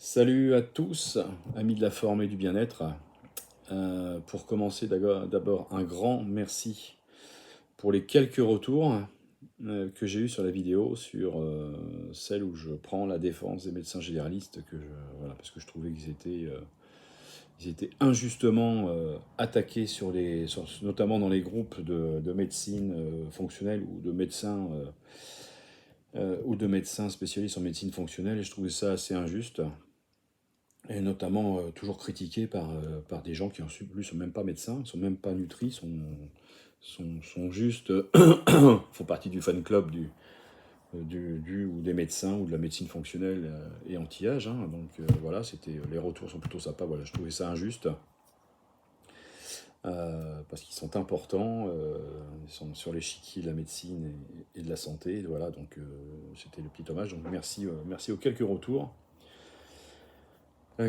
Salut à tous, amis de la forme et du bien-être. Pour commencer, d'abord un grand merci pour les quelques retours que j'ai eus sur la vidéo, sur celle où je prends la défense des médecins généralistes, voilà, parce que je trouvais ils étaient injustement attaqués notamment dans les groupes de médecine fonctionnelle ou de médecins spécialistes en médecine fonctionnelle, et je trouvais ça assez injuste. Et notamment toujours critiqué par des gens qui en plus sont même pas médecins, sont même pas nutris, sont juste font partie du fan club ou des médecins ou de la médecine fonctionnelle et anti-âge. Hein. Donc voilà, les retours sont plutôt sympas. Voilà, je trouvais ça injuste parce qu'ils sont importants, ils sont sur l'échiquier de la médecine et de la santé. Voilà, donc c'était le petit hommage. Donc merci aux quelques retours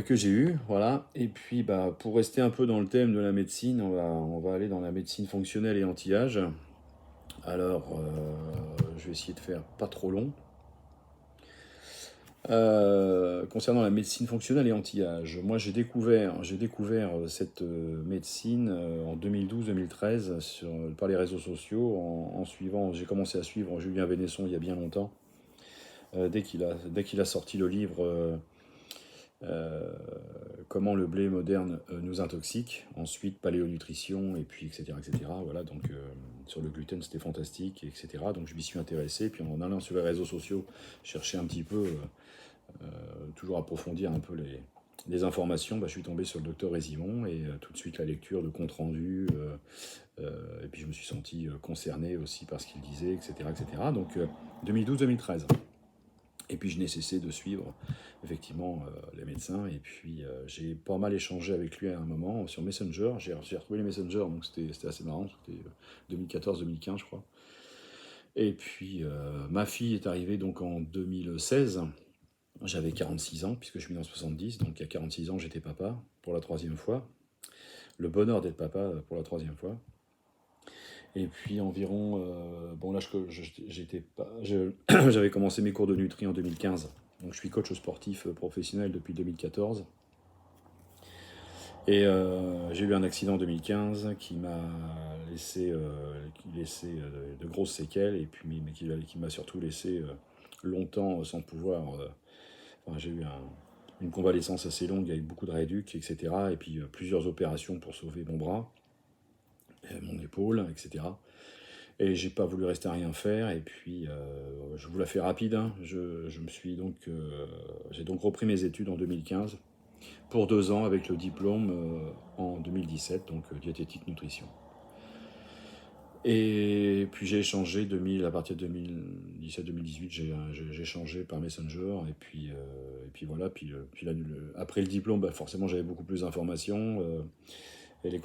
que j'ai eu, voilà. Et puis, pour rester un peu dans le thème de la médecine, on va aller dans la médecine fonctionnelle et anti-âge. Alors, je vais essayer de faire pas trop long. Concernant la médecine fonctionnelle et anti-âge, moi j'ai découvert cette médecine en 2012-2013 par les réseaux sociaux en suivant, j'ai commencé à suivre Julien Vénesson il y a bien longtemps, dès qu'il a sorti le livre euh, comment le blé moderne nous intoxique, ensuite paléonutrition, et puis etc. etc. Voilà, donc sur le gluten c'était fantastique, etc. Donc je m'y suis intéressé, puis en allant sur les réseaux sociaux, chercher un petit peu, toujours approfondir un peu les informations, je suis tombé sur le docteur Résimon, et tout de suite la lecture de compte rendu, et puis je me suis senti concerné aussi par ce qu'il disait, etc. etc. Donc 2012-2013. Et puis je n'ai cessé de suivre effectivement les médecins. Et puis j'ai pas mal échangé avec lui à un moment sur Messenger. J'ai retrouvé les Messenger, donc c'était assez marrant. C'était 2014-2015, je crois. Et puis ma fille est arrivée donc en 2016. J'avais 46 ans, puisque je suis né en 70. Donc il y a 46 ans, j'étais papa pour la troisième fois. Le bonheur d'être papa pour la troisième fois. Et puis environ, bon là j'étais pas, j'avais commencé mes cours de nutri en 2015. Donc je suis coach sportif professionnel depuis 2014. Et j'ai eu un accident en 2015 qui m'a laissé de grosses séquelles, et puis mais qui m'a surtout laissé longtemps sans pouvoir. Enfin, j'ai eu une convalescence assez longue avec beaucoup de rééduc, etc. Et puis plusieurs opérations pour sauver mon bras, mon épaule, etc. Et j'ai pas voulu rester à rien faire. Et puis, je vous la fais rapide. Hein. J'ai donc repris mes études en 2015 pour 2 ans avec le diplôme en 2017, donc diététique nutrition. Et puis j'ai échangé à partir de 2017-2018, j'ai changé par Messenger. Et puis voilà. Puis là, après le diplôme, forcément j'avais beaucoup plus d'informations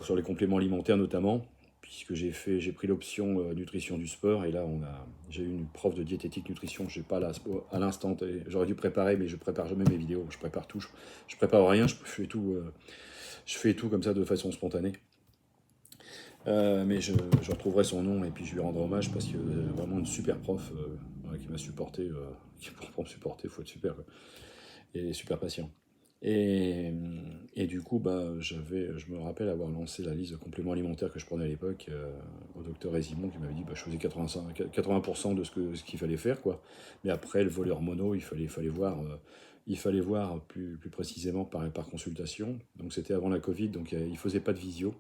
sur les compléments alimentaires notamment, puisque j'ai pris l'option nutrition du sport. Et là j'ai eu une prof de diététique nutrition. J'ai pas là à l'instant, j'aurais dû préparer, mais je prépare jamais mes vidéos. Je prépare tout, je prépare rien, je fais tout comme ça de façon spontanée. Mais je retrouverai son nom, et puis je lui rendrai hommage, parce que vraiment une super prof qui m'a supporté, pour me supporter, il faut être super, quoi. Et super patient. Et, et du coup, je me rappelle avoir lancé la liste de compléments alimentaires que je prenais à l'époque au docteur Résimon, qui m'avait dit je faisais 80% de ce qu'il fallait faire, quoi. Mais après, le volet hormonaux, il fallait voir plus précisément par consultation. Donc c'était avant la Covid, donc il ne faisait pas de visio.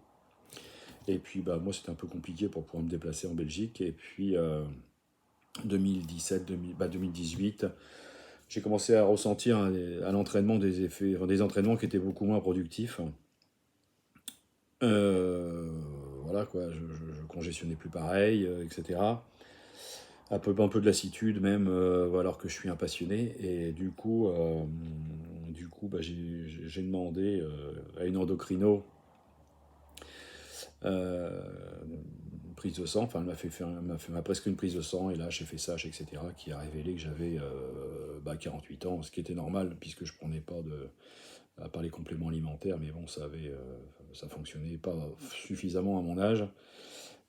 Et puis moi c'était un peu compliqué pour pouvoir me déplacer en Belgique. Et puis 2018, j'ai commencé à ressentir à l'entraînement des effets, enfin, des entraînements qui étaient beaucoup moins productifs. Euh, voilà quoi, je congestionnais plus pareil, etc. Un peu de lassitude même, alors que je suis un passionné. Et du coup j'ai demandé à une endocrino euh, une prise de sang. Enfin, elle m'a presque une prise de sang, et là j'ai fait ça, etc., qui a révélé que j'avais 48 ans, ce qui était normal puisque je prenais pas à part les compléments alimentaires, mais bon, ça fonctionnait pas suffisamment à mon âge,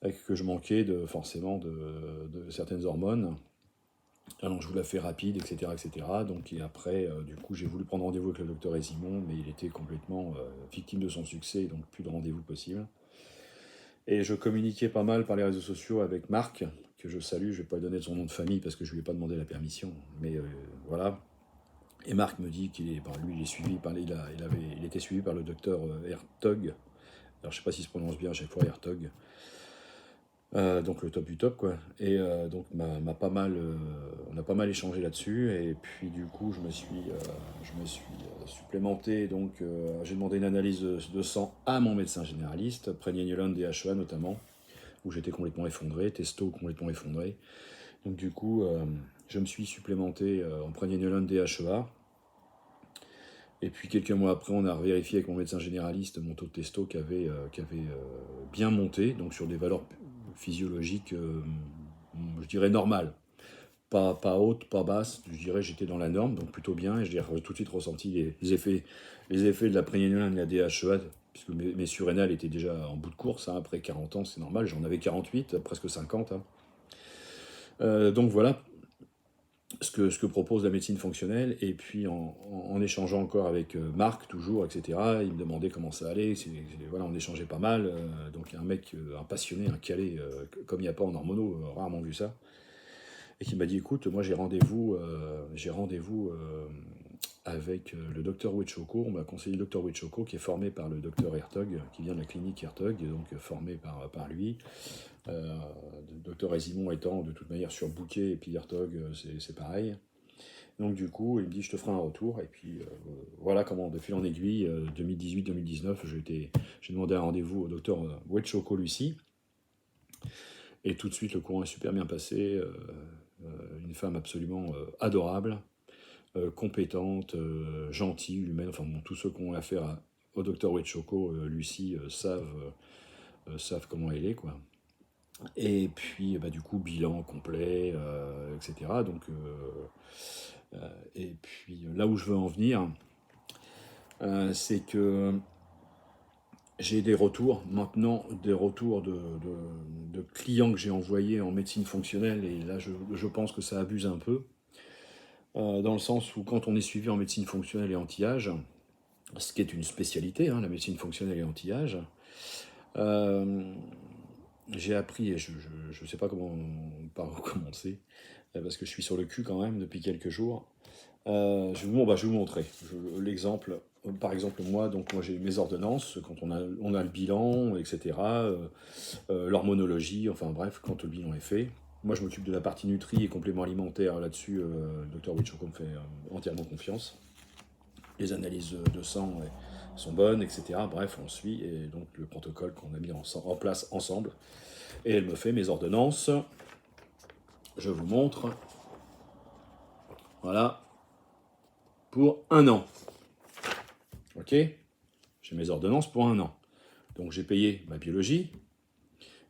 et que je manquais forcément de certaines hormones. Alors je vous la fais rapide, etc. etc. Donc, et après, du coup, j'ai voulu prendre rendez-vous avec le docteur Esimon, mais il était complètement victime de son succès, donc plus de rendez-vous possible. Et je communiquais pas mal par les réseaux sociaux avec Marc, que je salue, je vais pas lui donner son nom de famille parce que je lui ai pas demandé la permission, mais voilà. Et Marc me dit qu'il est, ben, lui, il est suivi par, il était suivi par le docteur Hertog. Alors je sais pas s'il se prononce bien à chaque fois Hertog. Donc le top du top quoi. Et donc on a pas mal échangé là-dessus. Et puis du coup je me suis supplémenté. Donc j'ai demandé une analyse de sang à mon médecin généraliste, pregnenolone, DHEA notamment, où j'étais complètement effondré, testo complètement effondré. Donc du coup je me suis supplémenté en pregnenolone, DHEA. Et puis quelques mois après, on a vérifié avec mon médecin généraliste mon taux de testo qui avait bien monté, donc sur des valeurs physiologiques, je dirais normales. Pas hautes, pas basses, je dirais j'étais dans la norme, donc plutôt bien, et j'ai tout de suite ressenti les effets de la pregnénolone et de la DHEA, puisque mes surrénales étaient déjà en bout de course, hein, après 40 ans, c'est normal, j'en avais 48, presque 50. Hein. Donc voilà, ce que propose la médecine fonctionnelle, et puis en échangeant encore avec Marc, toujours, etc., il me demandait comment ça allait, voilà, on échangeait pas mal, donc un mec, un passionné, un calé, comme il n'y a pas en hormono, rarement vu ça, et qui m'a dit, écoute, moi j'ai rendez-vous avec le docteur Wetchoko, on m'a conseillé le docteur Wetchoko, qui est formé par le docteur Hertog, qui vient de la clinique Hertog, donc formé par lui, le docteur Esimon étant de toute manière surbooké, et puis Hertog, c'est pareil. Donc du coup, il me dit, je te ferai un retour. Et puis voilà comment, de fil en aiguille, 2018-2019, j'ai demandé un rendez-vous au docteur Wetchoko Lucie. Et tout de suite, le courant est super bien passé. Une femme absolument adorable, compétente, gentille, humaine. Enfin bon, tous ceux qui ont affaire au docteur Wetchoko Lucie savent comment elle est, quoi. Et puis, bah, du coup, bilan complet, etc. Donc, et puis, là où je veux en venir, c'est que j'ai des retours, maintenant, des retours de clients que j'ai envoyés en médecine fonctionnelle, et là, je pense que ça abuse un peu, dans le sens où quand on est suivi en médecine fonctionnelle et anti-âge, ce qui est une spécialité, hein, la médecine fonctionnelle et anti-âge, j'ai appris, et je ne sais pas par où commencer, parce que je suis sur le cul quand même depuis quelques jours. Je vais vous montrer l'exemple. Par exemple, moi j'ai mes ordonnances, quand on a le bilan, etc., l'hormonologie, enfin bref, quand le bilan est fait. Moi, je m'occupe de la partie nutri et compléments alimentaires. Là-dessus, le docteur Wichoko me fait entièrement confiance. Les analyses de sang sont bonnes, etc. Bref, on suit, et donc le protocole qu'on a mis en place ensemble. Et elle me fait mes ordonnances. Je vous montre. Voilà. Pour 1 an. Ok ? J'ai mes ordonnances pour 1 an. Donc j'ai payé ma biologie,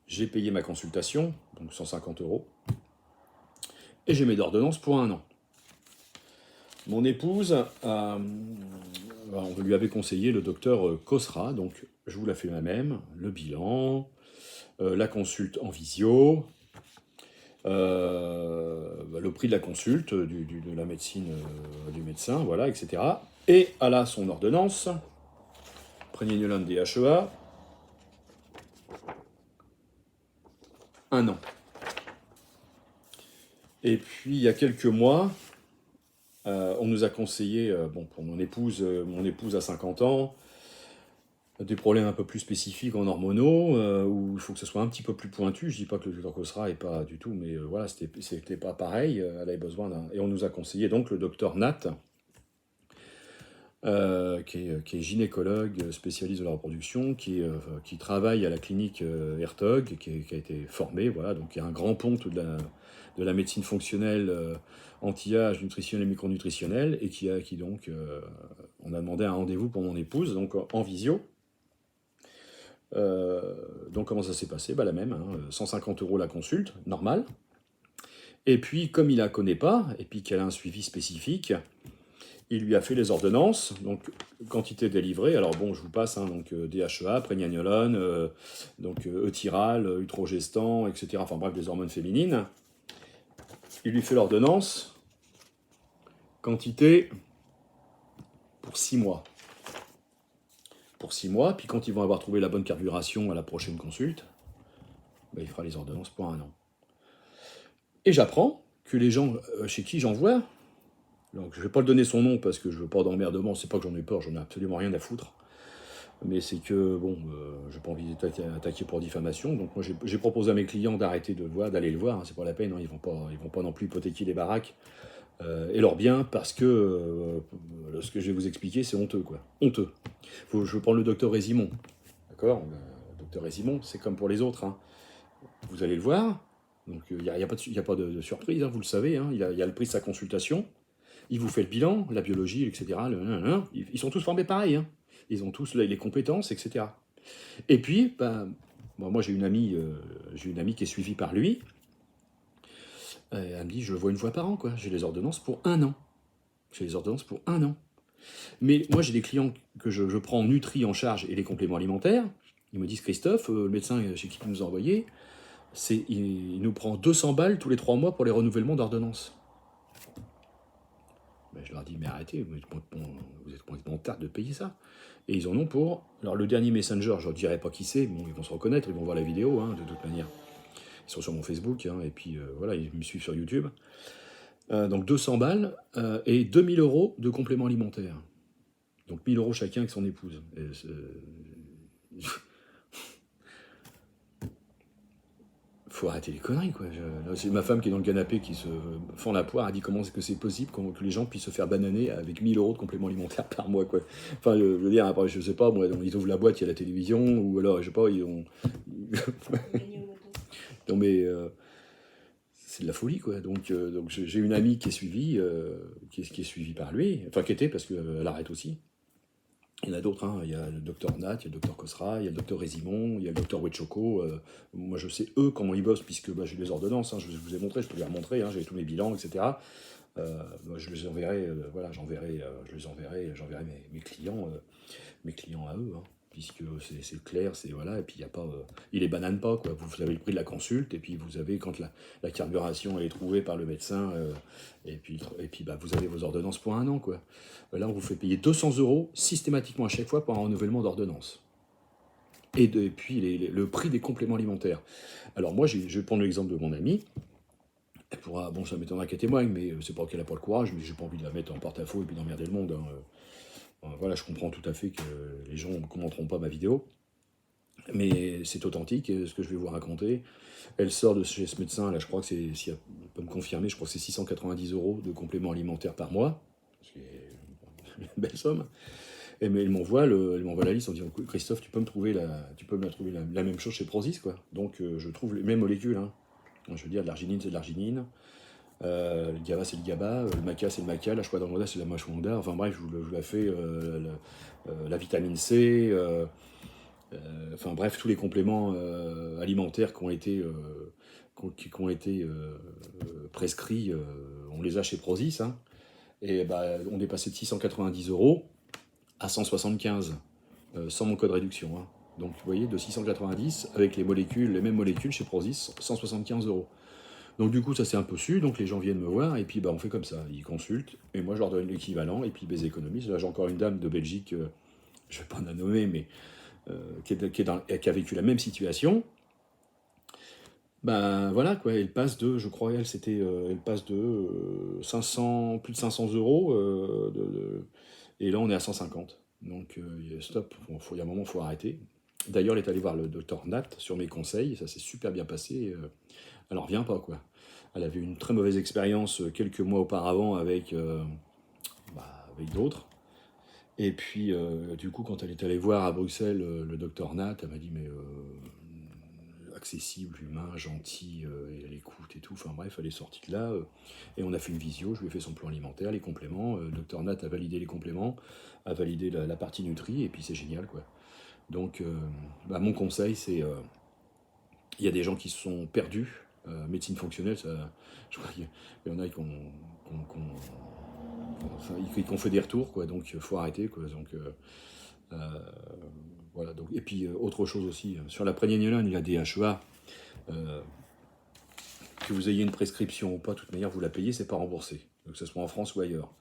j'ai payé ma consultation, donc 150 €, et j'ai mes ordonnances pour 1 an. Mon épouse, on lui avait conseillé le docteur Cosra, donc je vous la fais moi-même, le bilan, la consulte en visio, le prix de la consulte, de la médecine, du médecin, voilà, etc. Et elle a son ordonnance, pregnenolone DHEA, 1 an. Et puis il y a quelques mois, on nous a conseillé, pour mon épouse a 50 ans, des problèmes un peu plus spécifiques en hormonaux, où il faut que ce soit un petit peu plus pointu. Je dis pas que le docteur Cosra est pas du tout, mais voilà, c'était pas pareil. Elle avait besoin d'un... Et on nous a conseillé donc le docteur Nat, qui est gynécologue, spécialiste de la reproduction, qui travaille à la clinique Hertog, qui a été formé, voilà, donc qui a un grand ponte de la médecine fonctionnelle, anti-âge, nutritionnelle et micronutritionnelle, et qui donc, on a demandé un rendez-vous pour mon épouse, donc en visio. Donc comment ça s'est passé ? La même, hein, 150 € la consulte, normal. Et puis comme il la connaît pas, et puis qu'elle a un suivi spécifique, il lui a fait les ordonnances, donc quantité délivrée. Alors bon, je vous passe, hein, donc DHEA, pregnenolone, donc Euthyral, Utrogestan, etc. Enfin bref, des hormones féminines. il lui fait l'ordonnance, quantité pour 6 mois. Pour 6 mois, puis quand ils vont avoir trouvé la bonne carburation à la prochaine consulte, ben, il fera les ordonnances pour 1 an. Et j'apprends que les gens chez qui j'envoie, donc je ne vais pas le donner son nom parce que je ne veux pas d'emmerdement, c'est pas que j'en ai peur, j'en ai absolument rien à foutre. Mais c'est que, bon, je n'ai pas envie d'être attaqué pour diffamation, donc moi j'ai proposé à mes clients d'arrêter de le voir, d'aller le voir, hein, c'est pas la peine, hein, ils vont pas non plus hypothéquer les baraques et leurs biens parce que ce que je vais vous expliquer, c'est honteux, quoi. Honteux. Je veux prendre le docteur Résimon, d'accord. Le docteur Résimon, c'est comme pour les autres, hein. Vous allez le voir, donc il n'y a pas de surprise, hein, vous le savez, hein, il y a le prix de sa consultation, il vous fait le bilan, la biologie, etc. Ils sont tous formés pareil, hein. Ils ont tous les compétences, etc. Et puis, ben, moi j'ai une amie qui est suivie par lui. Elle me dit, je le vois 1 fois par an, quoi. J'ai les ordonnances pour 1 an. J'ai les ordonnances pour 1 an. Mais moi j'ai des clients que je prends Nutri en charge et les compléments alimentaires. Ils me disent, Christophe, le médecin chez qui tu nous as envoyé, il nous prend 200 balles tous les 3 mois pour les renouvellements d'ordonnances. Ben, je leur dis, mais arrêtez, vous êtes complètement tard de payer ça. Et ils en ont pour... Alors le dernier Messenger, je ne dirai pas qui c'est, bon, ils vont se reconnaître, ils vont voir la vidéo, hein, de toute manière. Ils sont sur mon Facebook, hein, et puis voilà, ils me suivent sur YouTube. Donc 200 balles et 2000 euros de compléments alimentaires. Donc 1000 euros chacun avec son épouse. Faut arrêter les conneries, quoi. C'est ma femme qui est dans le canapé qui se fend la poire, elle dit comment est-ce que c'est possible que les gens puissent se faire bananer avec 1000 euros de compléments alimentaires par mois, quoi. Enfin, je veux dire, après, je sais pas, moi, ils ouvrent la boîte, il y a la télévision, ou alors, je sais pas, ils ont... non, mais c'est de la folie, quoi. Donc j'ai une amie qui est suivie, qui est suivie par lui, enfin, qui était, parce qu'elle arrête aussi. Il y en a d'autres, hein. Il y a le docteur Nat, il y a le docteur Cosra, il y a le docteur Résimon, il y a le docteur Wetchoko. Moi, je sais eux comment ils bossent, puisque j'ai les ordonnances, hein, je vous ai montré, je peux les remontrer, hein, j'ai tous mes bilans, etc. Je les enverrai, voilà, j'enverrai mes clients à eux, hein, puisque c'est clair, c'est voilà, et puis il y a pas, il les banane pas, quoi. Vous avez le prix de la consulte, et puis vous avez quand la carburation est trouvée par le médecin, et puis bah, vous avez vos ordonnances pour 1 an, quoi. Là, on vous fait payer 200 euros systématiquement à chaque fois pour un renouvellement d'ordonnance. Et puis le prix des compléments alimentaires. Alors moi, je vais prendre l'exemple de mon amie. Elle pourra, bon, ça m'étonnera qu'elle témoigne, mais c'est pas qu'elle n'a pas le courage, mais j'ai pas envie de la mettre en porte-à-faux et puis d'emmerder le monde, hein. Voilà, je comprends tout à fait que les gens ne commenteront pas ma vidéo, mais c'est authentique, ce que je vais vous raconter. Elle sort de chez ce médecin, là, je crois que c'est, si elle peut me confirmer, je crois que c'est 690 euros de compléments alimentaires par mois, ce qui est une belle somme. Mais elle m'envoie la liste en disant, Christophe, tu peux me trouver la même chose chez Prozis, quoi. Donc je trouve les mêmes molécules, hein. Je veux dire, de l'arginine, c'est de l'arginine. Le GABA, c'est le GABA. Le maca, c'est le maca. La ashwagandha, c'est la ashwagandha. Enfin bref, je vous la fais. La vitamine C. Enfin bref, tous les compléments alimentaires qui ont été, prescrits, on les a chez Prozis, hein. Et bah, on est passé de 690 euros à 175, sans mon code réduction, hein. Donc vous voyez, de 690 avec les mêmes molécules chez Prozis, 175 euros. Donc du coup, ça s'est un peu su, donc les gens viennent me voir, et puis bah, on fait comme ça, ils consultent, et moi je leur donne l'équivalent, et puis ils économisent. Là j'ai encore une dame de Belgique, je ne vais pas la nommer, mais qui a vécu la même situation. Ben voilà, quoi, elle passe de, je crois, elle passe de 500, plus de 500 euros, et là on est à 150. Donc stop, il y a un moment, il faut arrêter. D'ailleurs, elle est allée voir le docteur Nat sur mes conseils, ça s'est super bien passé. Elle n'en revient pas, quoi. Elle avait une très mauvaise expérience quelques mois auparavant avec d'autres. Et puis, du coup, quand elle est allée voir à Bruxelles le docteur Nat, elle m'a dit, mais accessible, humain, gentil, et elle écoute et tout. Enfin bref, elle est sortie de là, et on a fait une visio, je lui ai fait son plan alimentaire, les compléments. Le docteur Nat a validé les compléments, a validé la partie nutri, et puis c'est génial, quoi. Donc, mon conseil, c'est... il y a des gens qui se sont perdus. Médecine fonctionnelle, ça, je crois qu'il y en a qui ont fait des retours, quoi. Donc il faut arrêter, quoi. Donc voilà. Donc, et puis autre chose aussi sur la prégnaniolone, il y a des DHEA. que vous ayez une prescription ou pas, de toute manière, vous la payez, c'est pas remboursé, que ce soit en France ou ailleurs.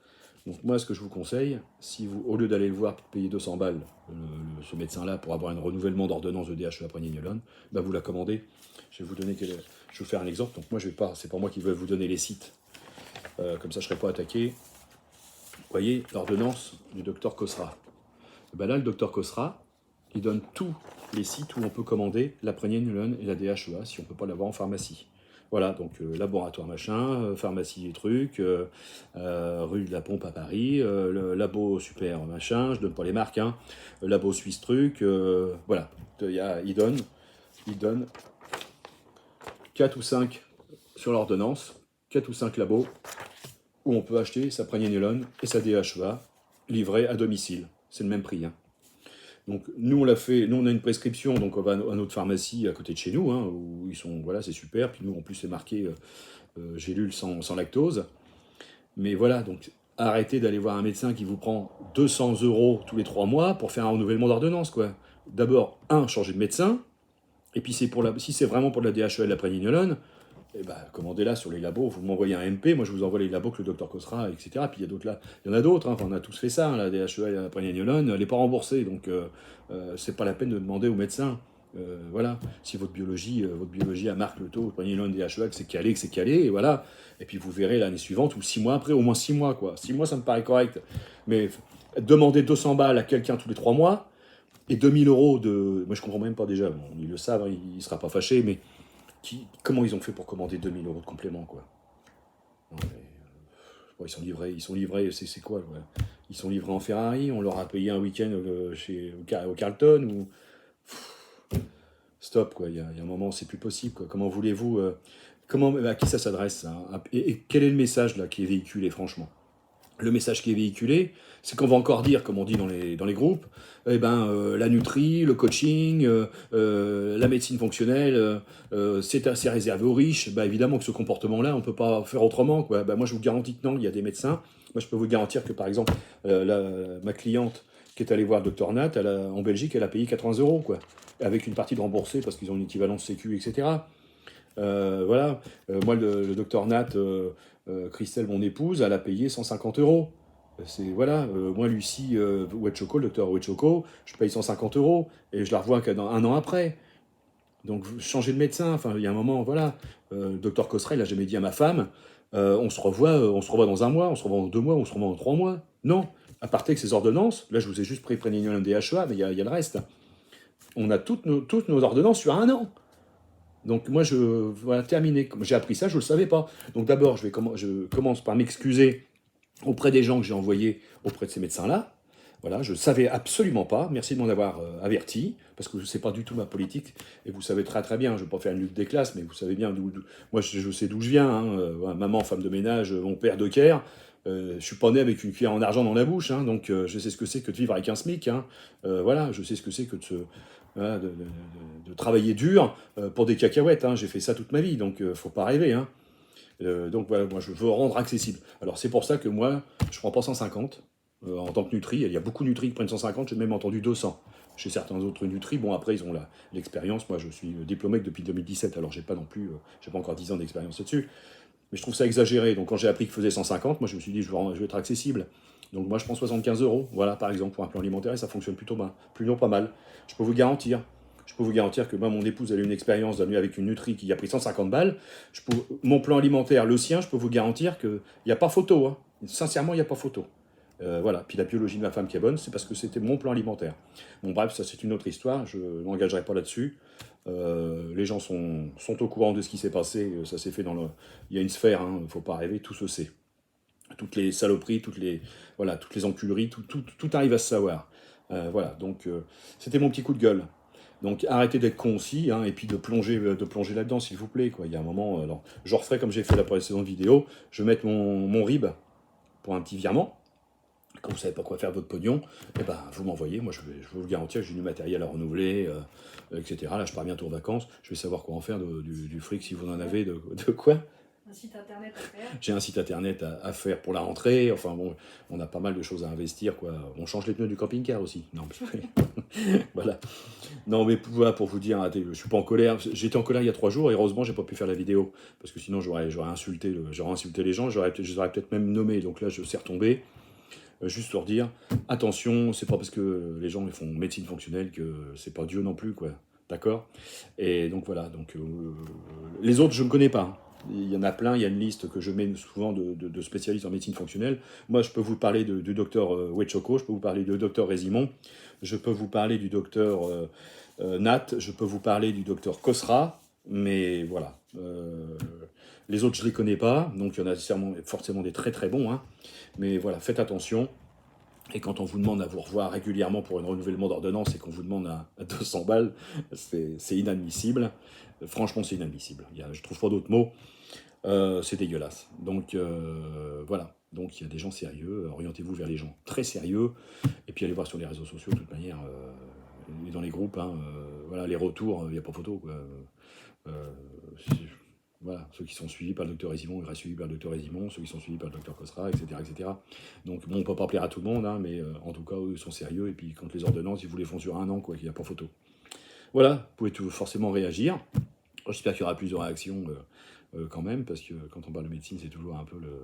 Donc moi, ce que je vous conseille, si vous, au lieu d'aller le voir, payer 200 balles, ce médecin-là, pour avoir un renouvellement d'ordonnance de DHEA Pregnenolone, bah vous la commandez. Je vais vous donner, je vais vous faire un exemple. Donc moi, je vais pas, c'est pas moi qui vais vous donner les sites. Comme ça, je ne serai pas attaqué. Vous voyez, l'ordonnance du docteur Cosra. Ben là, le docteur Cosra, il donne tous les sites où on peut commander la Pregnenolone et la DHEA si on ne peut pas l'avoir en pharmacie. Voilà, donc laboratoire machin, pharmacie et trucs, rue de la Pompe à Paris, le labo super machin, je donne pas les marques, hein, labo suisse truc, voilà. Il donne 4 ou 5 sur l'ordonnance, 4 ou 5 labos où on peut acheter sa Pregnenolone et sa DHEA livrée à domicile. C'est le même prix, hein. Donc nous on l'a fait, nous on a une prescription, donc on va à notre pharmacie à côté de chez nous, hein, où ils sont, voilà, c'est super. Puis nous en plus c'est marqué gélule sans lactose. Mais voilà, donc arrêtez d'aller voir un médecin qui vous prend 200 € tous les 3 mois pour faire un renouvellement d'ordonnance, quoi. D'abord, changer de médecin, et puis si c'est vraiment pour de la DHEA et de la Pregnenolone, eh ben, commandez-la sur les labos, vous m'envoyez un MP, moi je vous envoie les labos que le docteur Cosra, etc. Puis il y a d'autres là, il y en a d'autres, hein. Enfin, on a tous fait ça, hein, la DHEA et la Pregnenolone, elle n'est pas remboursée, donc c'est pas la peine de demander au médecin. Voilà, si votre biologie a marque le taux, Pregnenolone, DHEA, que c'est calé, et voilà. Et puis vous verrez l'année suivante, ou 6 mois après, au moins 6 mois, quoi. 6 mois, ça me paraît correct. Mais demander 200 balles à quelqu'un tous les 3 mois, et 2000 € de... Moi je comprends même pas déjà, bon, ils le savent, hein, il sera pas fâché, mais comment ils ont fait pour commander 2000 € de complément, quoi. Non, mais, bon, ils sont livrés, c'est quoi, ouais. Ils sont livrés en Ferrari, on leur a payé un week-end au Carlton, ou... Stop, quoi, il y a un moment, c'est plus possible, quoi. Comment voulez-vous... à qui ça s'adresse, ça, hein, et quel est le message, là, qui est véhiculé, franchement? Le message qui est véhiculé, c'est qu'on va encore dire, comme on dit dans les groupes, eh ben, la nutrie, le coaching, la médecine fonctionnelle, c'est réservé aux riches. Bah, évidemment que ce comportement-là, on ne peut pas faire autrement, quoi. Bah, moi, je vous garantis que non, il y a des médecins. Moi, je peux vous garantir que, par exemple, ma cliente qui est allée voir le docteur Nat, en Belgique, elle a payé 80 €, quoi, avec une partie de remboursée parce qu'ils ont une équivalence sécu, etc. Voilà, moi, le docteur Nat, Christelle, mon épouse, elle a payé 150 €. C'est, voilà, moi, Lucie Ouetchoko, le docteur Ouetchoko, je paye 150 € et je la revois un an après. Donc, changer de médecin, enfin, il y a un moment, voilà. Le docteur Cosra, il n'a jamais dit à ma femme, on se revoit dans un mois, on se revoit dans 2 mois, on se revoit dans 3 mois. Non, à partir de ces ordonnances, là, je vous ai juste pris Pregnenolone DHEA, mais il y a le reste. On a toutes nos ordonnances sur un an. Donc moi, voilà, terminé. J'ai appris ça, je ne le savais pas. Donc d'abord, je commence par m'excuser auprès des gens que j'ai envoyés auprès de ces médecins-là. Voilà, je ne savais absolument pas. Merci de m'en avoir averti, parce que ce n'est pas du tout ma politique. Et vous savez très très bien, je ne vais pas faire une lutte des classes, mais vous savez bien moi je sais d'où je viens. Hein. Voilà, maman, femme de ménage, mon père docker. Je ne suis pas né avec une cuillère en argent dans la bouche, hein, donc je sais ce que c'est que de vivre avec un SMIC. Hein. Voilà, je sais ce que c'est que voilà, de travailler dur pour des cacahuètes. Hein. J'ai fait ça toute ma vie, donc faut pas rêver. Hein. Donc voilà, moi je veux rendre accessible. Alors c'est pour ça que moi, je prends pas 150 en tant que nutri. Il y a beaucoup de nutri qui prennent 150, j'ai même entendu 200. Chez certains autres nutri, bon après ils ont l'expérience. Moi je suis diplômé depuis 2017, alors j'ai pas non plus, j'ai pas encore 10 ans d'expérience là-dessus. Mais je trouve ça exagéré. Donc quand j'ai appris qu'il faisait 150, moi je me suis dit je vais être accessible. Donc moi je prends 75 €, voilà, par exemple, pour un plan alimentaire, et ça fonctionne plutôt pas mal. Je peux vous garantir. Je peux vous garantir que moi, mon épouse, elle a une expérience d'amener avec une nutrie qui a pris 150 balles. Mon plan alimentaire, le sien, je peux vous garantir qu'il n'y a pas photo. Hein. Sincèrement, il n'y a pas photo. Voilà. Puis la biologie de ma femme qui est bonne, c'est parce que c'était mon plan alimentaire. Bon, bref, ça c'est une autre histoire. Je ne m'engagerai pas là-dessus. Les gens sont au courant de ce qui s'est passé. Ça s'est fait il y a une sphère, il ne faut pas rêver, tout se sait. Toutes les saloperies, toutes les enculeries, tout arrive à se savoir. Voilà, donc c'était mon petit coup de gueule. Donc arrêtez d'être con aussi, hein, et puis de plonger là-dedans, s'il vous plaît. Quoi. Il y a un moment, alors, je referai comme j'ai fait la précédente vidéo, je vais mettre mon RIB pour un petit virement. Quand vous ne savez pas quoi faire de votre pognon, eh ben, vous m'envoyez, moi je vais vous le garantir, j'ai du matériel à renouveler, etc. Là, je pars bientôt en vacances, je vais savoir quoi en faire du fric, si vous en avez, de quoi. Un site internet à faire. J'ai un site internet à faire pour la rentrée. Enfin bon, on a pas mal de choses à investir, quoi. On change les pneus du camping-car aussi. Non, voilà. Non, mais voilà, pour vous dire, je suis pas en colère. J'étais en colère il y a 3 jours et heureusement, j'ai pas pu faire la vidéo. Parce que sinon, j'aurais insulté, j'aurais insulté les gens, je les aurais peut-être même nommés. Donc là, je sais retomber. Juste leur dire, attention, c'est pas parce que les gens ils font médecine fonctionnelle que c'est pas Dieu non plus, quoi. D'accord. Et donc voilà, donc les autres, je ne connais pas. Il y en a plein, il y a une liste que je mets souvent de spécialistes en médecine fonctionnelle. Moi, je peux vous parler du docteur Wechoko, je peux vous parler du docteur Résimon, je peux vous parler du docteur Nat, je peux vous parler du docteur Kosra, mais voilà. Les autres, je ne les connais pas, donc il y en a forcément des très très bons, hein. Mais voilà, faites attention. Et quand on vous demande à vous revoir régulièrement pour un renouvellement d'ordonnance et qu'on vous demande à 200 balles, c'est inadmissible. Franchement, c'est inadmissible. Je trouve pas d'autres mots. C'est dégueulasse. Donc voilà. Donc il y a des gens sérieux. Orientez-vous vers les gens très sérieux. Et puis allez voir sur les réseaux sociaux, de toute manière, et dans les groupes. Hein, voilà, les retours, il n'y a pas photo, quoi. Euh, voilà, ceux qui sont suivis par le docteur Résimon, ils restent suivis par le docteur Résimon, ceux qui sont suivis par le docteur Kosra, etc., etc. Donc, bon, on ne peut pas plaire à tout le monde, hein, mais en tout cas, eux, ils sont sérieux, et puis quand les ordonnances, ils vous les font sur un an, quoi, qu'il n'y a pas photo. Voilà, vous pouvez forcément réagir. J'espère qu'il y aura plus de réactions quand même, parce que quand on parle de médecine, c'est toujours un peu le...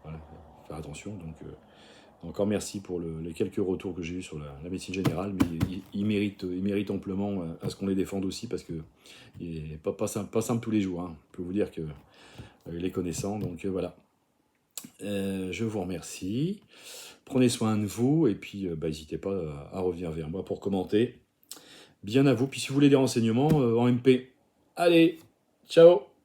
Voilà, faire attention, donc... Encore merci pour les quelques retours que j'ai eus sur la médecine générale, mais ils méritent amplement à ce qu'on les défende aussi, parce que c'est pas simple tous les jours. Hein. Je peux vous dire que les connaissants, donc voilà. Je vous remercie. Prenez soin de vous, et puis n'hésitez pas à revenir vers moi pour commenter. Bien à vous, puis si vous voulez des renseignements en MP. Allez, ciao!